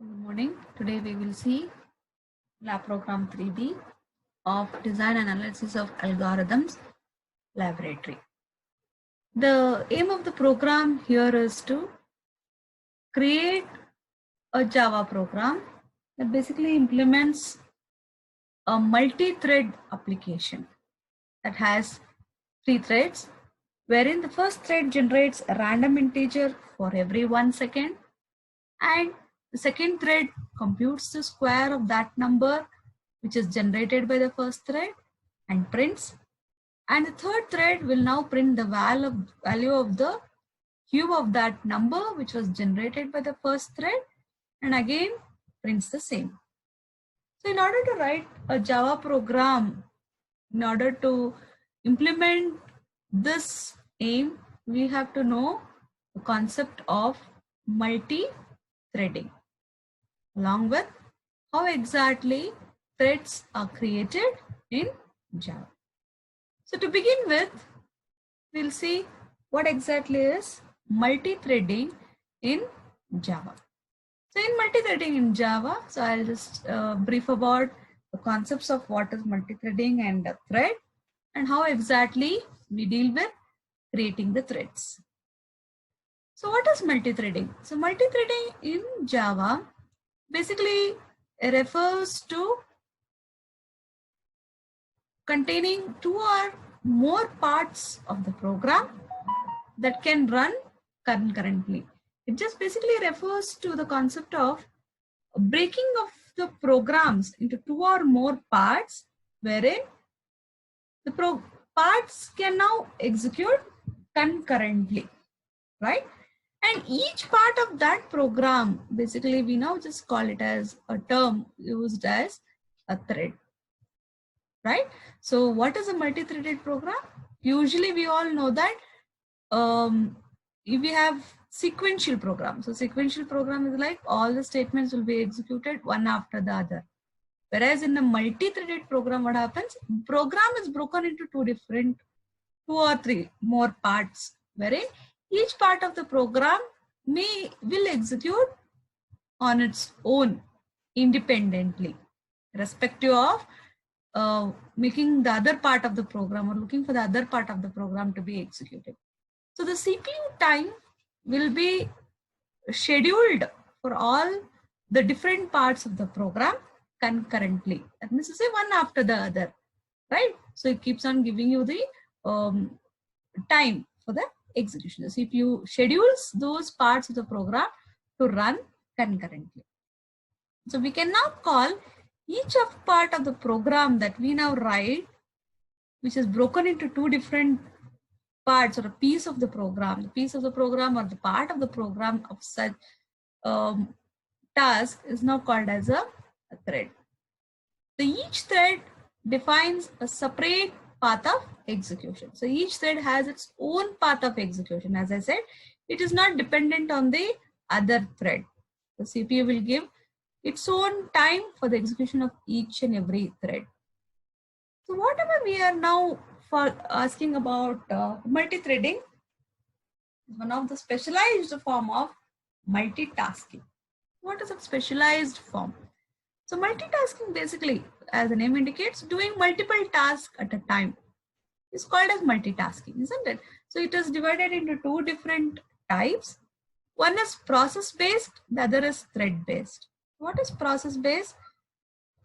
Good morning. Today we will see lab program 3B of Design and Analysis of Algorithms Laboratory. The aim of the program here is to create a Java program that basically implements a multi-thread application that has 3 threads, wherein the first thread generates a random integer for every 1 second, and the second thread computes the square of that number which is generated by the first thread and prints. And the third thread will now print the value of the cube of that number which was generated by the first thread, and again prints the same. So in order to write a Java program, in order to implement this aim, we have to know the concept of multi-threading, along with how exactly threads are created in Java. So to begin with, we'll see what exactly is multi-threading in Java. So in multi-threading in Java, so I'll just brief about the concepts of what is multi-threading and a thread, and how exactly we deal with creating the threads. So what is multi-threading? So multi-threading in Java basically refers to containing 2 or more parts of the program that can run concurrently. It just basically refers to the concept of breaking of the programs into 2 or more parts, wherein the parts can now execute concurrently, right? And each part of that program, basically we now just call it as a term used as a thread, right? So what is a multi-threaded program? Usually we all know that if we have sequential program. So sequential program is like all the statements will be executed one after the other. Whereas in a multi-threaded program, what happens? Program is broken into 2 or 3 more parts, wherein each part of the program will execute on its own independently, irrespective of making the other part of the program or looking for the other part of the program to be executed. So the CPU time will be scheduled for all the different parts of the program concurrently. That means to say one after the other, right? So it keeps on giving you the time for the execution. The CPU schedules those parts of the program to run concurrently. So we can now call each of part of the program that we now write, which is broken into 2 different parts or a piece of the program, the piece of the program or the part of the program of such task is now called as a thread. So each thread defines a separate path of execution. So each thread has its own path of execution. As I said, it is not dependent on the other thread. The CPU will give its own time for the execution of each and every thread. So whatever we are now asking about multi-threading is one of the specialized form of multitasking. What is a specialized form? So multitasking basically, as the name indicates, doing multiple tasks at a time is called as multitasking, isn't it? So it is divided into 2 different types. One is process-based, the other is thread-based. What is process-based?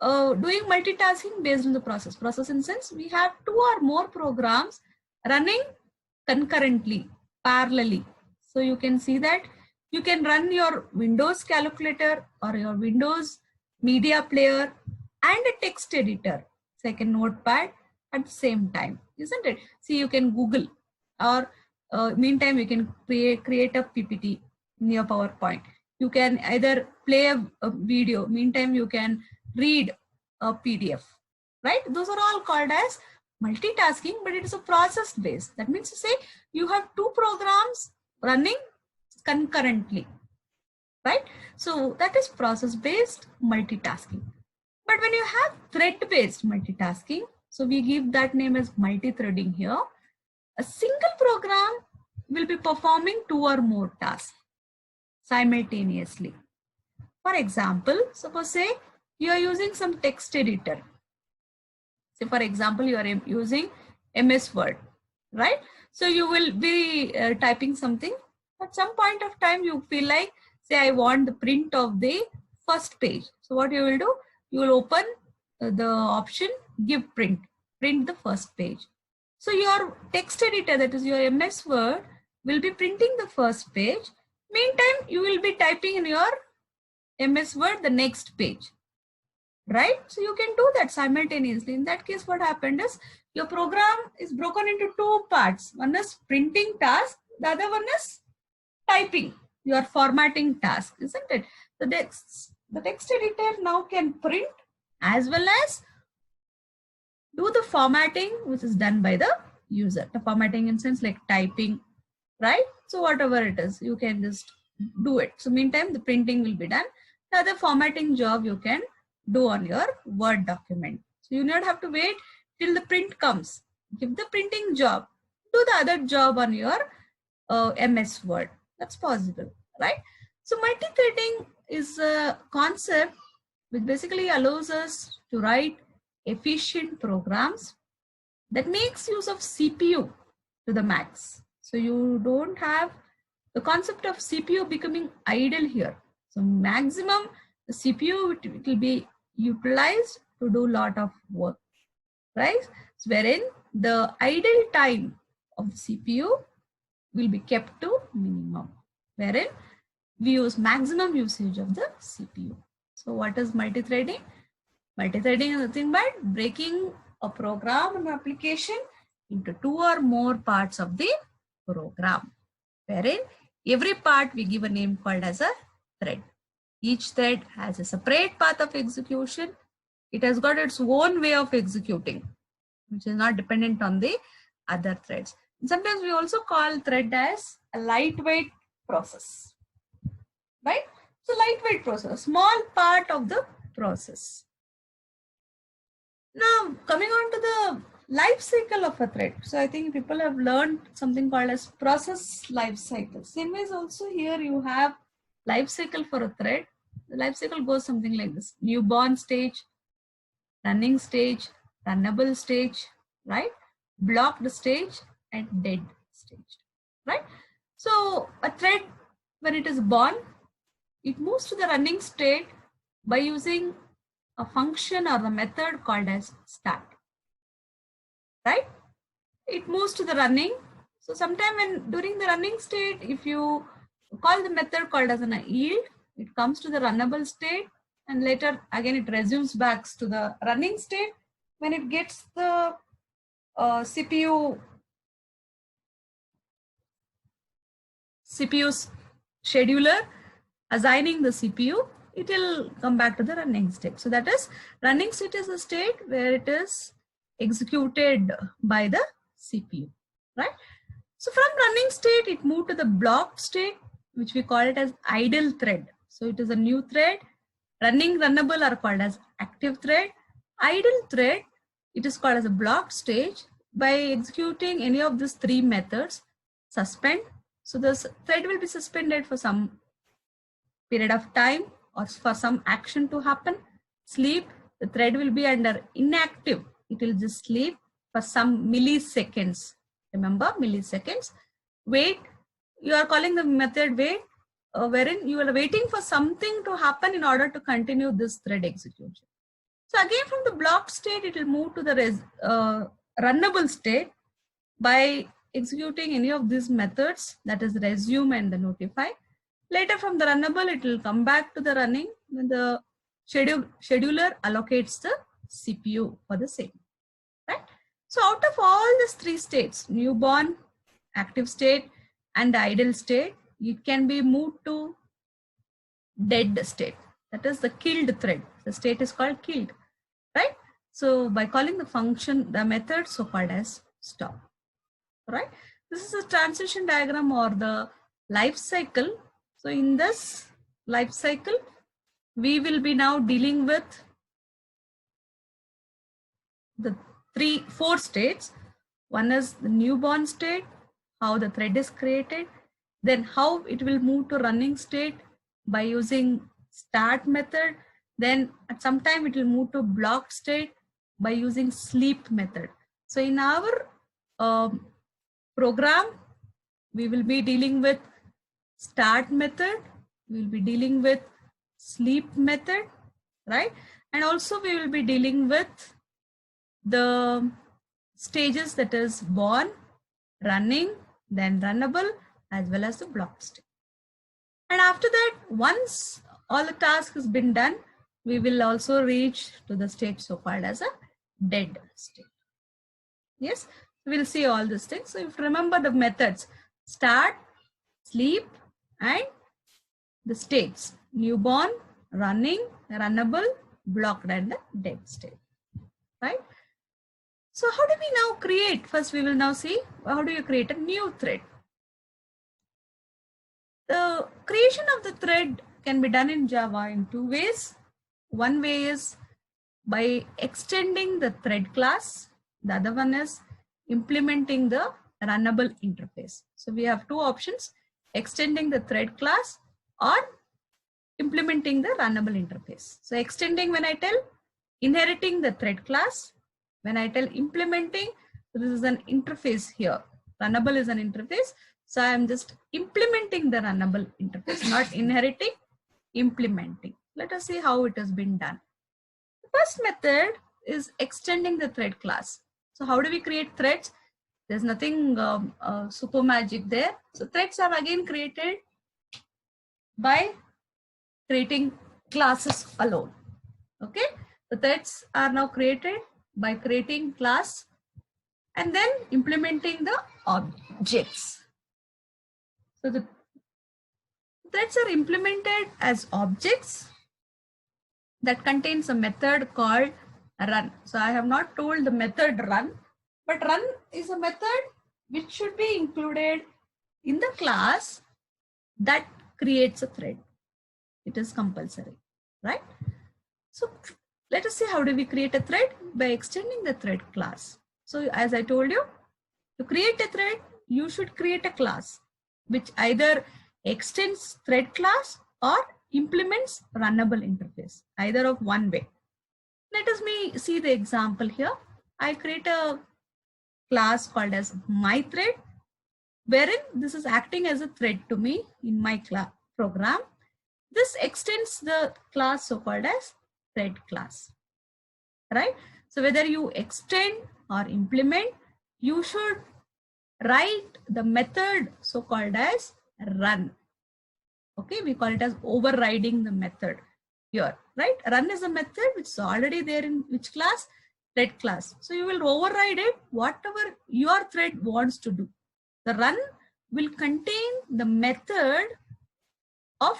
Doing multitasking based on the process. Process in sense, we have 2 or more programs running concurrently, parallelly. So you can see that you can run your Windows calculator or your Windows media player and a text editor, second notepad at the same time, isn't it? See, you can Google, or meantime you can create a PPT in your PowerPoint. You can either play a video, meantime you can read a PDF, right? Those are all called as multitasking, but it is a process based. That means to say you have 2 programs running concurrently, right? So that is process based multitasking. But when you have thread based multitasking, so we give that name as multi-threading here. A single program will be performing 2 or more tasks simultaneously. For example, suppose say you are using some text editor. Say for example, you are using MS Word, right? So you will be typing something. At some point of time, you feel like, say, I want the print of the first page. So what you will do? You will open the option give print, print the first page. So your text editor, that is your MS Word, will be printing the first page. Meantime, you will be typing in your MS Word the next page, right? So you can do that simultaneously. In that case, what happened is your program is broken into two parts. One is printing task, the other one is typing, your formatting task, isn't it? The text editor now can print as well as do the formatting, which is done by the user. The formatting in sense like typing, right? So whatever it is, you can just do it. So meantime, the printing will be done. The other formatting job you can do on your Word document. So you not have to wait till the print comes. Give the printing job, do the other job on your MS Word. That's possible, right? So multi-threading is a concept which basically allows us to write efficient programs that makes use of CPU to the max. So you don't have the concept of CPU becoming idle here. So maximum the CPU it will be utilized to do a lot of work, right? So wherein the idle time of the CPU will be kept to minimum, wherein we use maximum usage of the CPU. So what is multi-threading? Multi-threading is nothing but breaking a program and application into two or more parts of the program, wherein every part we give a name called as a thread. Each thread has a separate path of execution. It has got its own way of executing, which is not dependent on the other threads. And sometimes we also call thread as a lightweight process, right? So lightweight process, small part of the process. Now coming on to the life cycle of a thread. So I think people have learned something called as process life cycle. Same ways also here you have life cycle for a thread. The life cycle goes something like this: newborn stage, running stage, runnable stage, right? Blocked stage and dead stage, right? So a thread, when it is born, it moves to the running state by using a function or a method called as start, right? It moves to the running. So sometime when during the running state, if you call the method called as an yield, it comes to the runnable state, and later again it resumes back to the running state when it gets the CPU's scheduler assigning the CPU, it will come back to the running state. So that is, running state is a state where it is executed by the CPU, right? So from running state, it moved to the blocked state, which we call it as idle thread. So it is a new thread. Running, runnable are called as active thread. Idle thread, it is called as a blocked stage. By executing any of these three methods, suspend. So this thread will be suspended for some period of time or for some action to happen. Sleep, the thread will be under inactive. It will just sleep for some milliseconds. Remember, milliseconds. Wait, you are calling the method wait, wherein you are waiting for something to happen in order to continue this thread execution. So again, from the blocked state, it will move to the runnable state by executing any of these methods, that is resume and the notify. Later from the runnable, it will come back to the running when the scheduler allocates the CPU for the same, right? So out of all these three states, newborn, active state and idle state, it can be moved to dead state. That is the killed thread. The state is called killed, right? So by calling the function, the method so called as stop, right? This is a transition diagram or the life cycle. So in this life cycle, we will be now dealing with the four states. One is the newborn state, how the thread is created, then how it will move to running state by using start method. Then at some time it will move to block state by using sleep method. So in our program, we will be dealing with start method, we will be dealing with sleep method, right? And also we will be dealing with the stages, that is born, running, then runnable, as well as the block state. And after that, once all the task has been done, we will also reach to the state so-called as a dead state. Yes, we'll see all these things. So if you remember the methods, start, sleep, and the states, newborn, running, runnable, blocked, and the dead state, right? So how do we now create? First, we will now see how do you create a new thread. The creation of the thread can be done in Java in two ways. One way is by extending the thread class. The other one is implementing the runnable interface. So we have two options, extending the thread class or implementing the runnable interface. So extending, when I tell inheriting the thread class, when I tell implementing, so this is an interface here. Runnable is an interface. So I am just implementing the runnable interface, not inheriting, implementing. Let us see how it has been done. The first method is extending the thread class. So how do we create threads? There's nothing super magic there. So threads are again created by creating classes alone. Okay, the threads are now created by creating class and then implementing the objects. So the threads are implemented as objects that contains a method called run. So I have not told the method run, but run is a method which should be included in the class that creates a thread. It is compulsory, right? So let us see how do we create a thread by extending the thread class. So as I told you, to create a thread, you should create a class which either extends thread class or implements runnable interface, either of one way. Let us see the example here. I create a class called as my thread, wherein this is acting as a thread to me in my program. This extends the class so-called as thread class, right? So whether you extend or implement, you should write the method so-called as run. Okay, we call it as overriding the method here, right? Run is a method which is already there in which class? Thread class. So you will override it, whatever your thread wants to do. The run will contain the method of,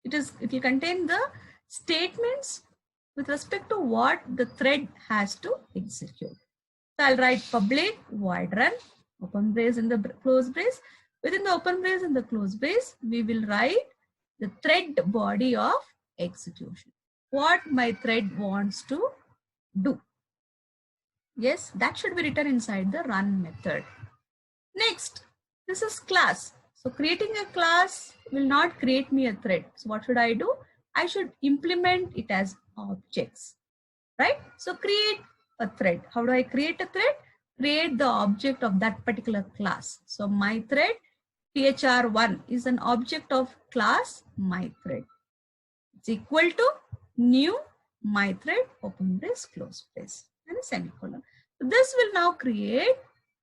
it will contain the statements with respect to what the thread has to execute. So I'll write public void run, open brace in the close brace. Within the open brace and the close brace, we will write the thread body of execution. What my thread wants to do. Yes, that should be written inside the run method. Next, this is class. So creating a class will not create me a thread. So what should I do? I should implement it as objects, right? So create a thread. How do I create a thread? Create the object of that particular class. So my thread thr1 is an object of class my thread. It's equal to new my thread, open brace, close brace, and a semicolon. So this will now create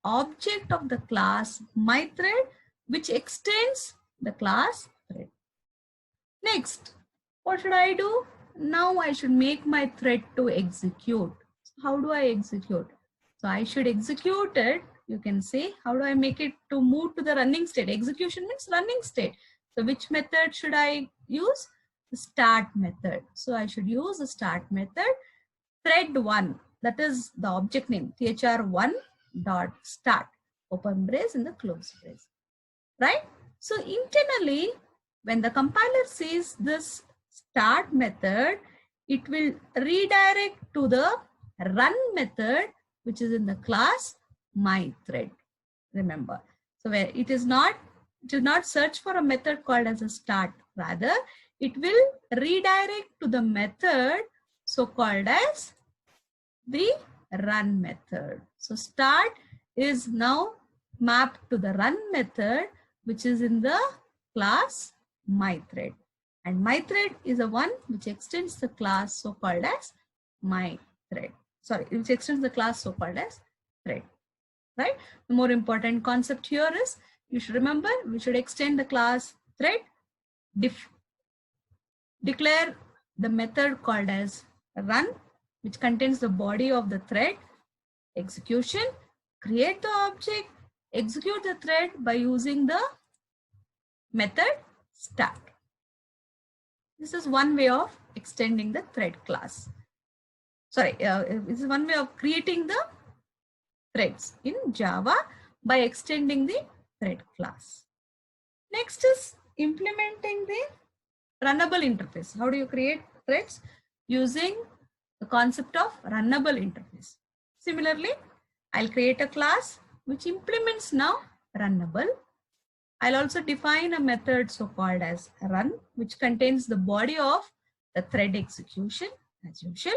object of the class my thread, which extends the class thread. Next, what should I do? Now I should make my thread to execute. So how do I execute? So I should execute it. You can say, how do I make it to move to the running state? Execution means running state. So which method should I use? The start method. So I should use the start method. Thread1, that is the object name, thr1 dot start, open brace in the close brace, right? So internally, when the compiler sees this start method, it will redirect to the run method, which is in the class my thread. Remember, so where it is not search for a method called as a start, rather it will redirect to the method so called as the run method. So start is now mapped to the run method, which is in the class myThread. And myThread is the one which extends the class so called as myThread. Sorry, which extends the class so called as thread. Right? The more important concept here is, you should remember, we should extend the class thread, declare the method called as run, which contains the body of the thread, execution, create the object, execute the thread by using the method start. This is one way of extending the thread class. Sorry, this is one way of creating the threads in Java by extending the thread class. Next is implementing the runnable interface. How do you create threads? Using the concept of runnable interface. Similarly, I'll create a class which implements now runnable. I'll also define a method so called as run, which contains the body of the thread execution as usual.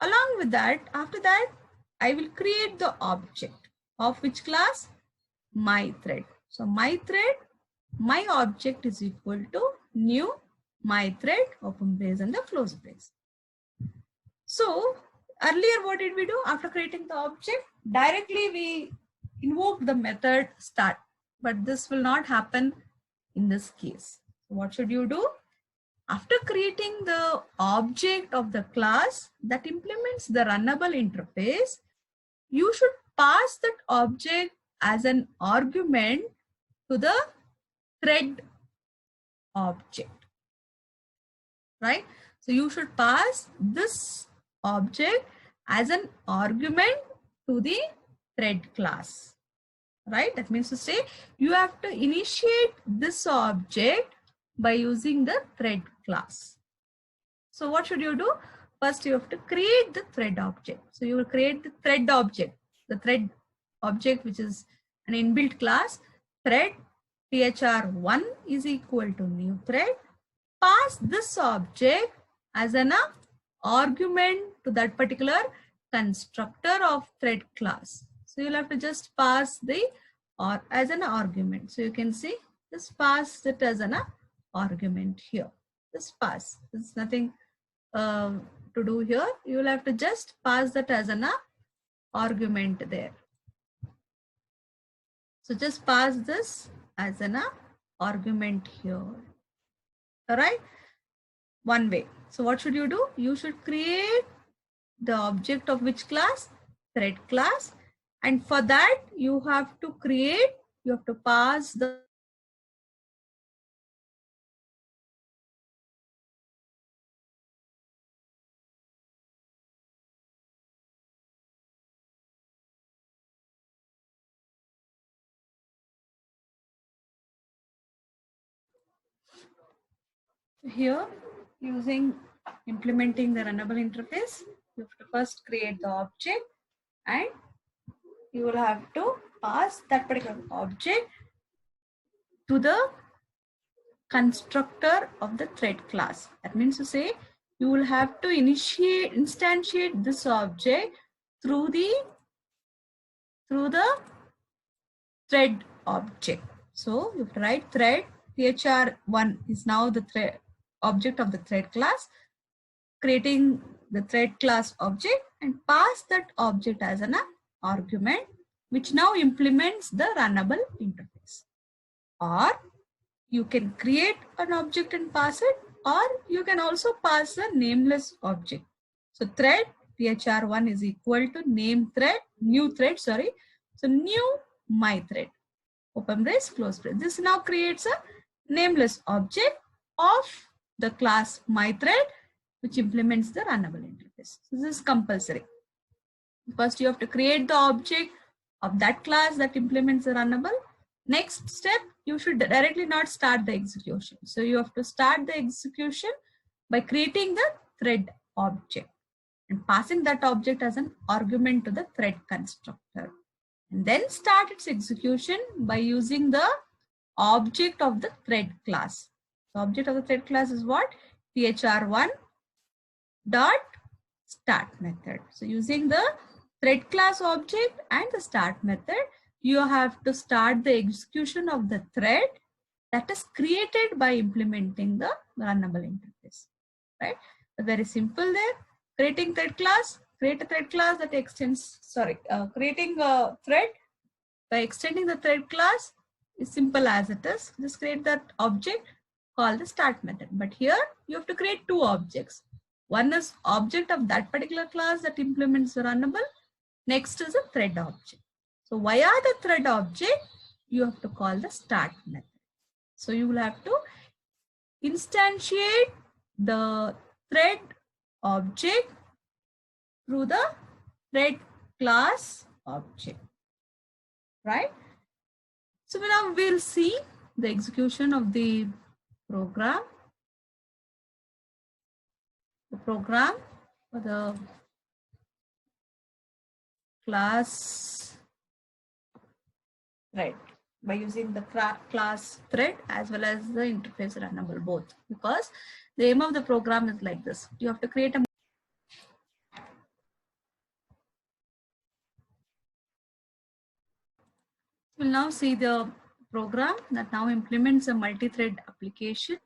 Along with that, after that, I will create the object of which class? myThread. So myThread, my object is equal to new myThread, open brace and the close brace. So earlier what did we do? After creating the object, directly we invoke the method start, but this will not happen in this case. So what should you do? After creating the object of the class that implements the runnable interface, you should pass that object as an argument to the thread object, right? So you should pass this object as an argument to the thread class, right? That means to say you have to initiate this object by using the thread class. So what should you do? First, you have to create the thread object. So you will create the thread object, which is an inbuilt class. Thread thr1 is equal to new thread. Pass this object as an argument to that particular constructor of thread class. So you'll have to just pass the or as an argument. So you can see, just pass it as an argument here. Just pass. There's nothing to do here. You will have to just pass that as an argument there. So just pass this as an argument here. All right, one way. So what should you do? You should create the object of which class? Thread class. And for that, you have to pass the here, using implementing the runnable interface, you have to first create the object and you will have to pass that particular object to the constructor of the thread class. That means to say you will have to instantiate this object through the thread object. So you have to write thread thr1 is now the thread object of the thread class, creating the thread class object and pass that object as an argument, which now implements the runnable interface. Or you can create an object and pass it, or you can also pass a nameless object. So thread thr1 is equal to new thread. So new myThread, open brace, close brace. This now creates a nameless object of the class myThread, which implements the runnable interface. So this is compulsory. First, you have to create the object of that class that implements the runnable. Next step, you should directly not start the execution. So you have to start the execution by creating the thread object and passing that object as an argument to the thread constructor. And then start its execution by using the object of the thread class. The object of the thread class is what? thr1 dot start method. So using the thread class object and the start method, you have to start the execution of the thread that is created by implementing the runnable interface, right? So very simple there. Creating thread class, create a thread class that extends, creating a thread by extending the thread class is simple as it is. Just create that object called the start method. But here you have to create two objects. One is object of that particular class that implements the runnable. Next is a thread object. So via the thread object, you have to call the start method. So you will have to instantiate the thread object through the thread class object, right? So now we'll see the execution of the program. The program for the class thread by using the class thread as well as the interface runnable both, because the aim of the program is like this. You have to create a we'll now see the program that now implements a multi-thread application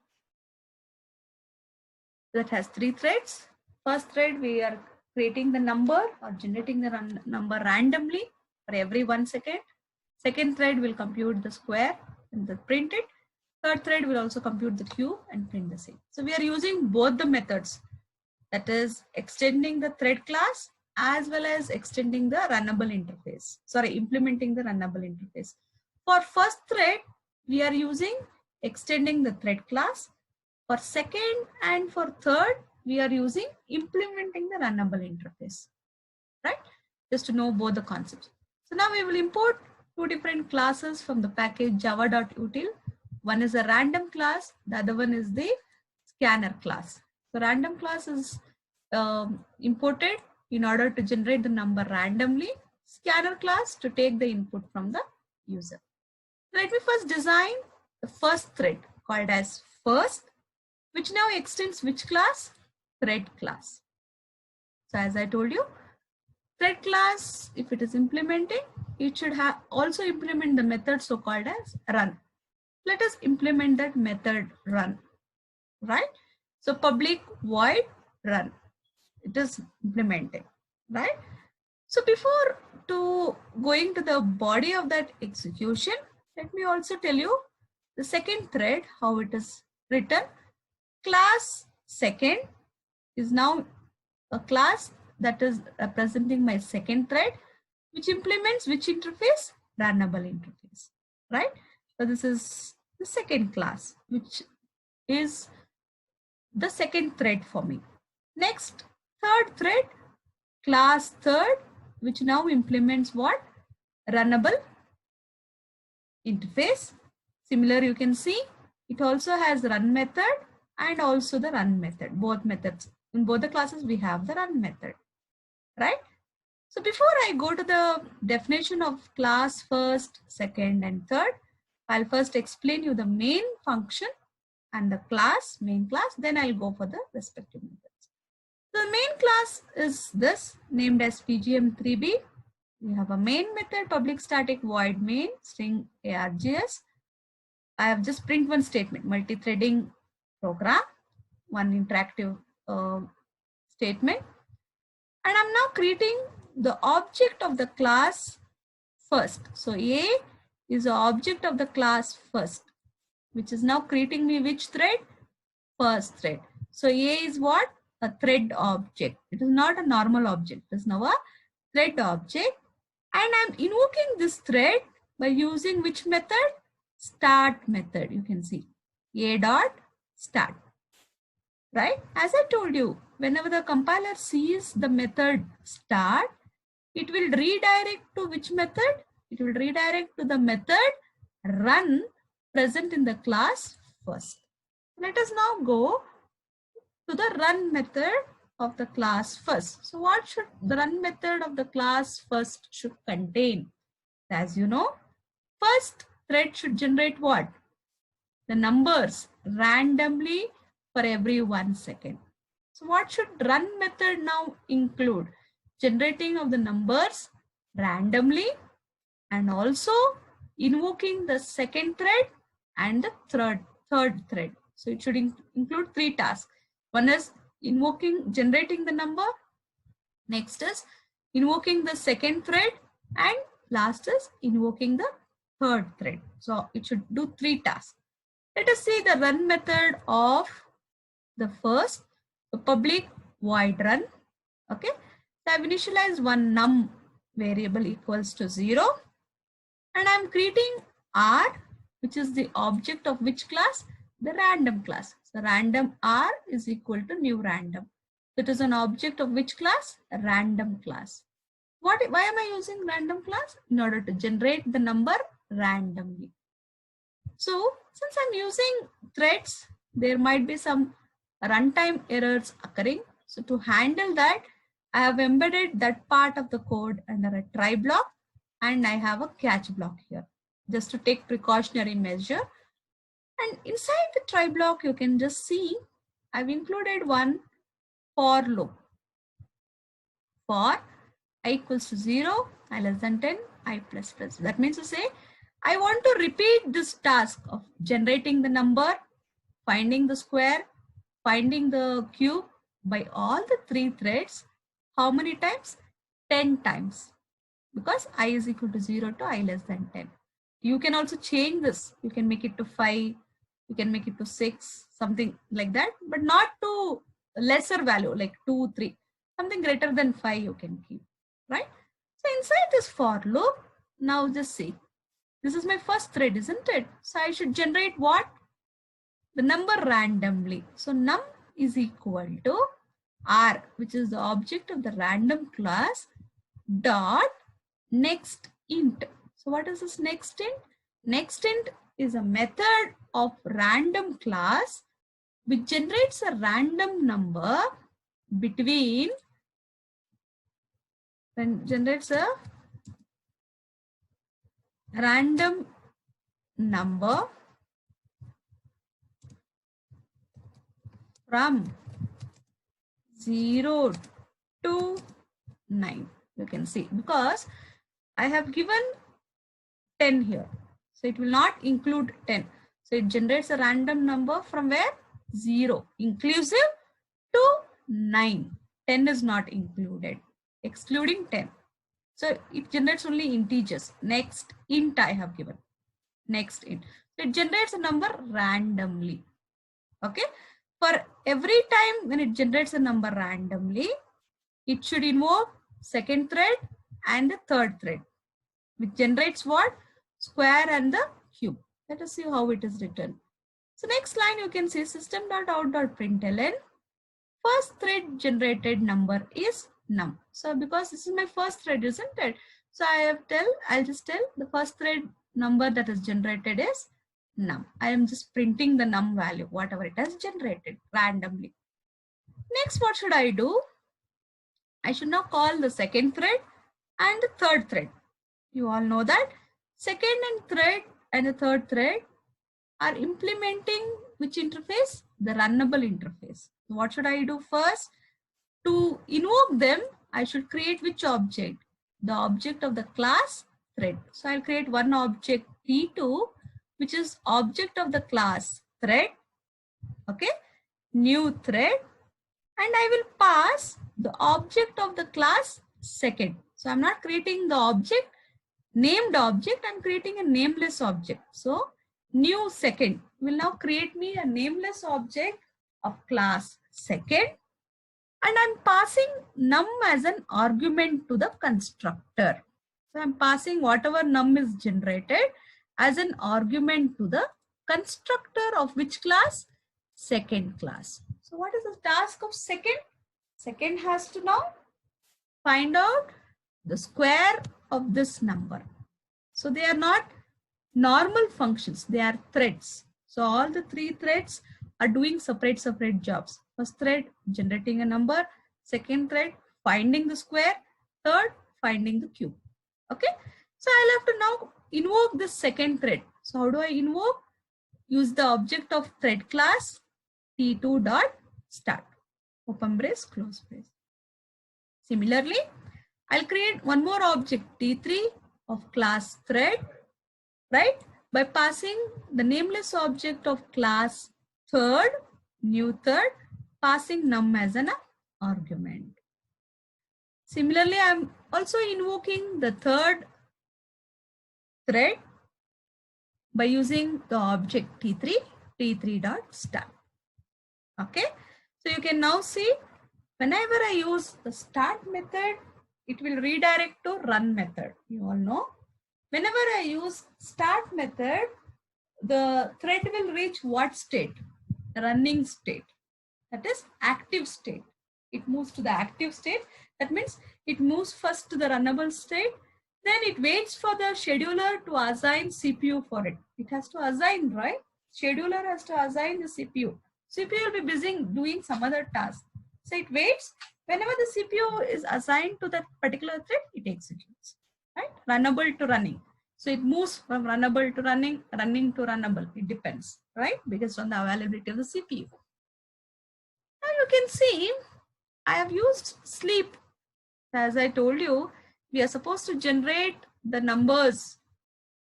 that has 3 threads. First thread, we are creating the number or generating the number randomly for every 1 second. Second thread will compute the square and print it. Third thread will also compute the cube and print the same. So we are using both the methods, that is extending the thread class as well as extending the runnable interface. Implementing the runnable interface. For first thread, we are using extending the thread class. For second and for third, we are using implementing the runnable interface, right? Just to know both the concepts. So now we will import two different classes from the package java.util. One is a random class, the other one is the scanner class. So random class is imported in order to generate the number randomly. Scanner class to take the input from the user. Let me first design the first thread called as first, which now extends which class? Thread class. So as I told you, thread class, if it is implementing, it should have also implement the method so called as run. Let us implement that method run, right? So public void run, it is implementing, right? So before going to the body of that execution, let me also tell you the second thread, how it is written. Class second is now a class that is representing my second thread, which implements which interface? Runnable interface, right? So this is the second class, which is the second thread for me. Next, third thread, class third, which now implements what? Runnable interface. Similar, you can see it also has run method and also the run method. Both methods. In both the classes, we have the run method, right? So before I go to the definition of class first, second, and third, I'll first explain you the main function and the class, main class, then I'll go for the respective methods. So the main class is this, named as PGM3B. We have a main method, public static void main, string args. I have just print one statement, multi-threading program, one interactive statement. And I'm now creating the object of the class first. So A is the object of the class first, which is now creating me which thread? First thread. So A is what? A thread object. It is not a normal object. It is now a thread object. And I'm invoking this thread by using which method? Start method. You can see A dot start. Right? As I told you, whenever the compiler sees the method start, it will redirect to which method? It will redirect to the method run present in the class first. Let us now go to the run method of the class first. So what should the run method of the class first should contain? As you know, first thread should generate what? The numbers randomly for every 1 second. So what should run method now include? Generating of the numbers randomly and also invoking the second thread and the third thread. So it should include 3 tasks. One is generating the number. Next is invoking the second thread, and last is invoking the third thread. So it should do 3 tasks. Let us see the run method of the first, the public void run. Okay, so I've initialized one num variable equals to 0, and I'm creating R, which is the object of which class? The random class. So random R is equal to new random. It is an object of which class? A random class. Why am I using random class? In order to generate the number randomly. So since I'm using threads, there might be some runtime errors occurring. So to handle that, I have embedded that part of the code under a try block, and I have a catch block here just to take precautionary measure. And inside the try block, you can just see I've included one for loop. For I equals to 0, I less than 10, I plus plus. That means to say, I want to repeat this task of generating the number, finding the square, finding the cube by all the 3 threads. How many times? 10 times. Because I is equal to 0 to I less than 10. You can also change this. You can make it to 5. You can make it to 6, something like that, but not to lesser value like 2, 3. Something greater than 5 you can keep, right? So inside this for loop, now just see. This is my first thread, isn't it? So I should generate what? The number randomly. So num is equal to R, which is the object of the random class, dot next int. So what is this next int? Next int is a method of random class which generates a random number between, then generates a random number from 0 to 9. You can see because I have given 10 here. So it will not include 10. So it generates a random number from where? 0 inclusive to 9. 10 is not included, excluding 10. So it generates only integers. Next int I have given. Next int. So it generates a number randomly. Okay. For every time when it generates a number randomly, it should invoke second thread and the third thread, which generates what? Square and the cube. Let us see how it is written. So next line you can see system.out.println. First thread generated number is num. So because this is my first thread, isn't it? So I'll just tell the first thread number that is generated is num. I am just printing the num value, whatever it has generated randomly. Next, what should I do? I should now call the second thread and the third thread. You all know that second and the third thread are implementing which interface? The runnable interface. What should I do first? To invoke them, I should create which object? The object of the class thread. So I'll create one object T2, which is object of the class thread. Okay, new thread, and I will pass the object of the class second. So I'm not creating the object, named object, I'm creating a nameless object. So new second will now create me a nameless object of class second, and I'm passing num as an argument to the constructor. So I'm passing whatever num is generated as an argument to the constructor of which class? Second class. So what is the task of second? Second has to now find out the square of this number. So they are not normal functions, they are threads. So all the 3 threads are doing separate jobs. First thread generating a number, second thread finding the square, third finding the cube. Okay, so I'll have to now invoke this second thread. So how do I invoke? use the object of thread class t2.start, open brace, close brace. Similarly, I'll create one more object t3 of class thread, right? By passing the nameless object of class third, new third, passing num as an argument. Similarly, I'm also invoking the third thread by using the object t3, t3.start. Okay, so you can now see whenever I use the start method, it will redirect to run method. You all know. Whenever I use start method, the thread will reach what state? Running state. That is active state. It moves to the active state. That means it moves first to the runnable state. Then it waits for the scheduler to assign CPU for it. It has to assign, right? Scheduler has to assign the CPU. CPU will be busy doing some other task. So it waits. Whenever the CPU is assigned to that particular thread, it executes. Right? Runnable to running. So it moves from runnable to running, running to runnable. It depends, right? Based on the availability of the CPU. Now you can see I have used sleep. As I told you, we are supposed to generate the numbers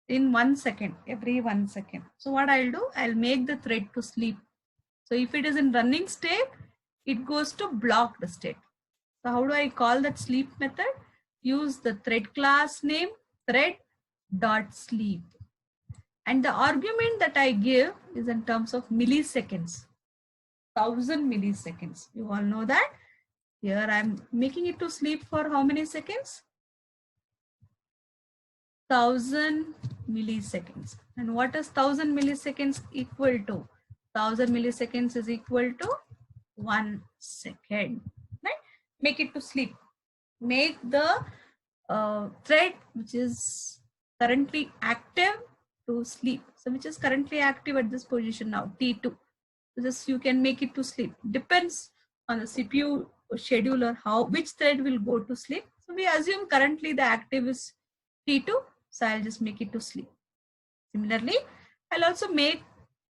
in 1 second, every 1 second. So what I'll do, I'll make the thread to sleep. So if it is in running state, it goes to blocked state. So how do I call that sleep method? Use the thread class name thread.sleep. And the argument that I give is in terms of milliseconds, 1000 milliseconds. You all know that. Here I'm making it to sleep for how many seconds? 1000 milliseconds. And what is 1000 milliseconds equal to? 1000 milliseconds is equal to 1 second. Right? Make it to sleep. Make the thread which is currently active to sleep. So which is currently active at this position now, T2. So this you can make it to sleep. Depends on the CPU scheduler which thread will go to sleep. So we assume currently the active is T2. So I'll just make it to sleep. Similarly, I'll also make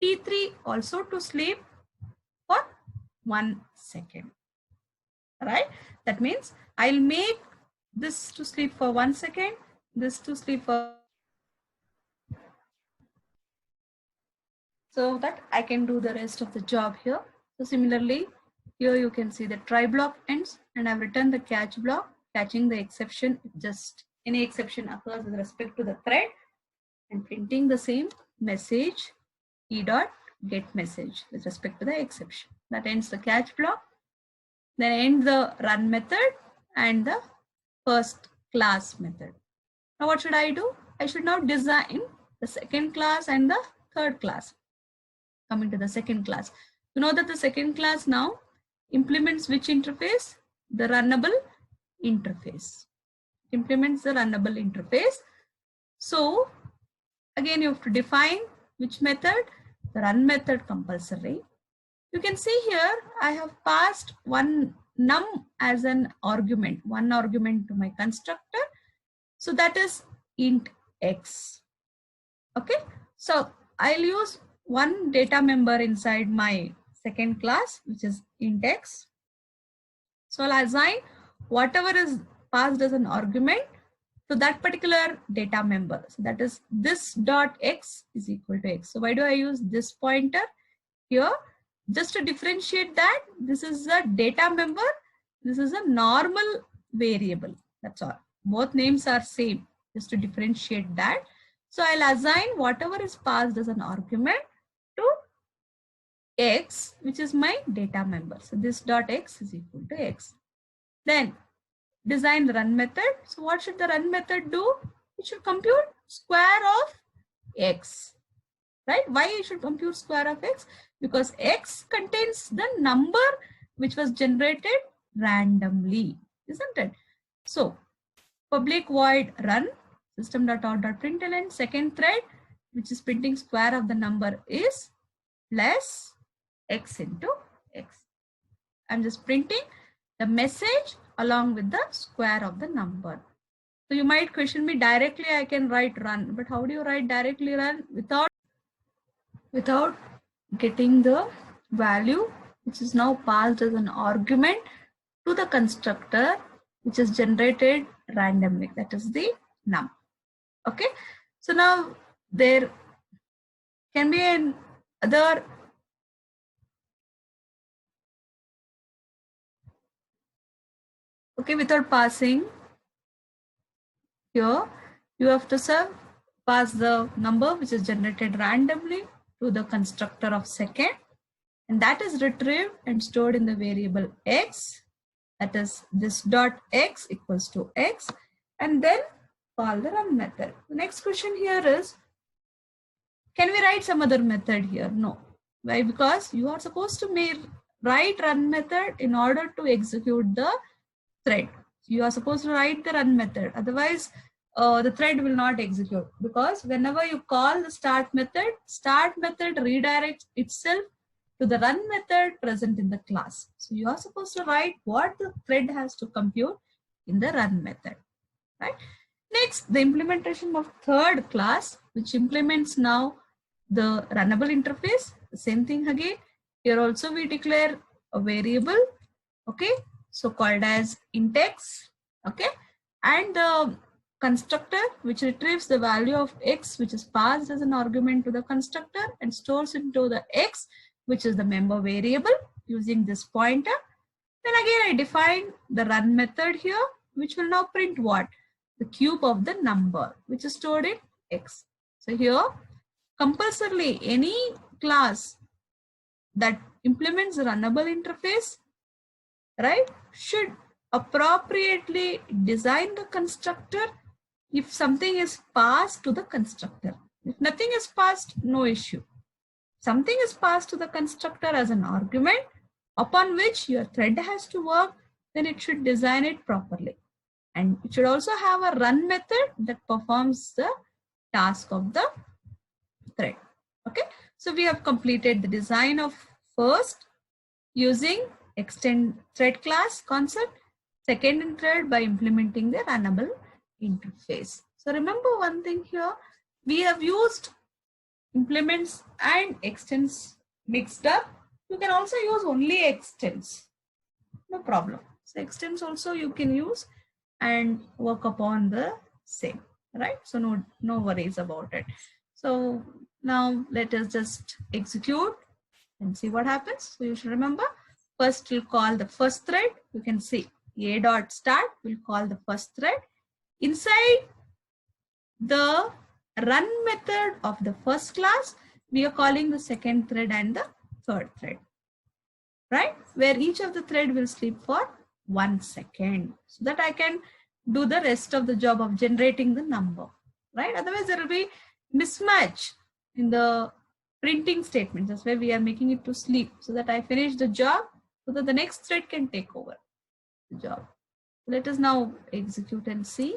T3 also to sleep for 1 second. Right? That means I'll make this to sleep for 1 second, this to sleep for, so that I can do the rest of the job here. So similarly, here you can see the try block ends and I've written the catch block, catching the exception if just any exception occurs with respect to the thread, and printing the same message e.get message with respect to the exception. That ends the catch block. Then end the run method and the first class method. Now what should I do? I should now design the second class and the third class. Coming to the second class. You know that the second class now implements which interface? The runnable interface. Implements the runnable interface. So again, you have to define which method? The run method compulsory. You can see here, I have passed one num as an argument, one argument to my constructor. So that is int x. Okay. So I'll use one data member inside my second class, which is int x. So I'll assign whatever is passed as an argument to that particular data member. So that is this dot x is equal to x. So why do I use this pointer here? Just to differentiate that this is a data member, this is a normal variable. That's all. Both names are same, just to differentiate that. So I'll assign whatever is passed as an argument to x, which is my data member. So this dot x is equal to x. Then design the run method. So what should the run method do? It should compute square of x. Right? Why it should compute square of x? Because x contains the number which was generated randomly, isn't it? So public void run system.out.println second thread, which is printing square of the number, is plus x into x. I'm just printing the message along with the square of the number. So you might question me, directly I can write run, but how do you write directly run without? without getting the value which is now passed as an argument to the constructor which is generated randomly, that is the num. Okay, so now there can be an other without passing here, you have to pass the number which is generated randomly to the constructor of second, and that is retrieved and stored in the variable x, that is this dot x equals to x, and then call the run method. The next question here is, can we write some other method here? No. Why? Because you are supposed to write run method in order to execute the thread. You are supposed to write the run method. Otherwise, the thread will not execute, because whenever you call the start method redirects itself to the run method present in the class. So you are supposed to write what the thread has to compute in the run method, right? Next, the implementation of third class, which implements now the runnable interface. The same thing again. Here also we declare a variable, okay, so called as index, okay, and the constructor which retrieves the value of x which is passed as an argument to the constructor and stores into the x which is the member variable using this pointer. Then again I define the run method here, which will now print what? The cube of the number which is stored in x. So here compulsorily any class that implements the runnable interface, right, should appropriately design the constructor if something is passed to the constructor. If nothing is passed, no issue. Something is passed to the constructor as an argument upon which your thread has to work, then it should design it properly. And it should also have a run method that performs the task of the thread. Okay, so we have completed the design of first using extend thread class concept, second in thread by implementing the runnable interface. So remember one thing here, we have used implements and extends mixed up. You can also use only extends, no problem. So extends also you can use and work upon the same, right? So no worries about it. So now let us just execute and see what happens. So you should remember, first we'll call the first thread. You can see a dot start will call the first thread. Inside the run method of the first class, we are calling the second thread and the third thread, right? Where each of the thread will sleep for 1 second so that I can do the rest of the job of generating the number, right? Otherwise there will be mismatch in the printing statement. That's why we are making it to sleep so that I finish the job so that the next thread can take over the job. Let us now execute and see.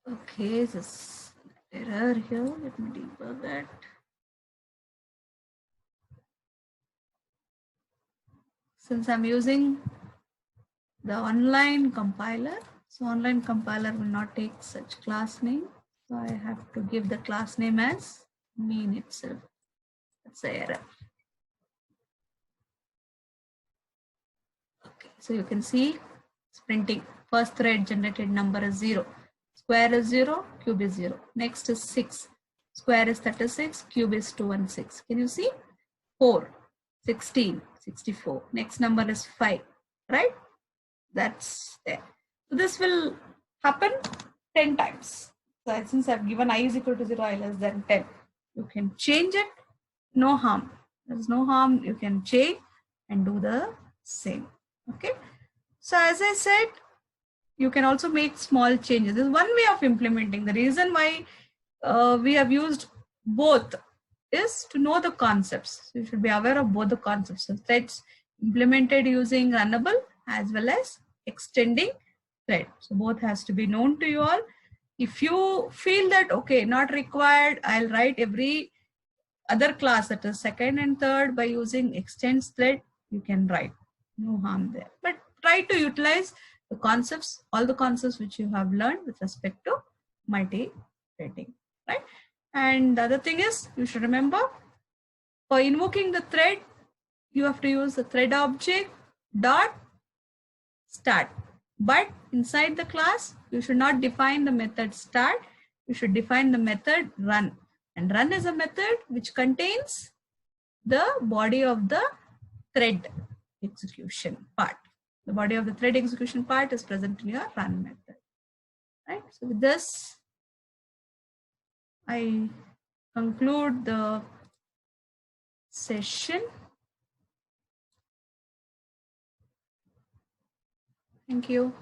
Okay, this error here. Let me debug that. Since I'm using the online compiler, so online compiler will not take such class name. So I have to give the class name as main itself. That's the error. Okay, so you can see it's printing. First thread generated number is 0. Square is 0, cube is 0. Next is 6. Square is 36, cube is 216. Can you see? 4, 16, 64. Next number is 5, right? That's there. So this will happen 10 times. So since I've given I is equal to 0, I less than 10. You can change it, no harm. There's no harm, you can change and do the same. Okay. So as I said, you can also make small changes. This is one way of implementing. The reason why we have used both is to know the concepts. So you should be aware of both the concepts. So threads implemented using runnable as well as extending thread. So both has to be known to you all. If you feel that, okay, not required, I'll write every other class, that is second and third, by using extends thread, you can write. No harm there. But try to utilize the concepts, all the concepts which you have learned with respect to multi-threading, right? And the other thing is, you should remember, for invoking the thread, you have to use the thread object dot start. But inside the class, you should not define the method start. You should define the method run. And run is a method which contains the body of the thread execution part. The body of the thread execution part is present in your run method. Right? So with this, I conclude the session. Thank you.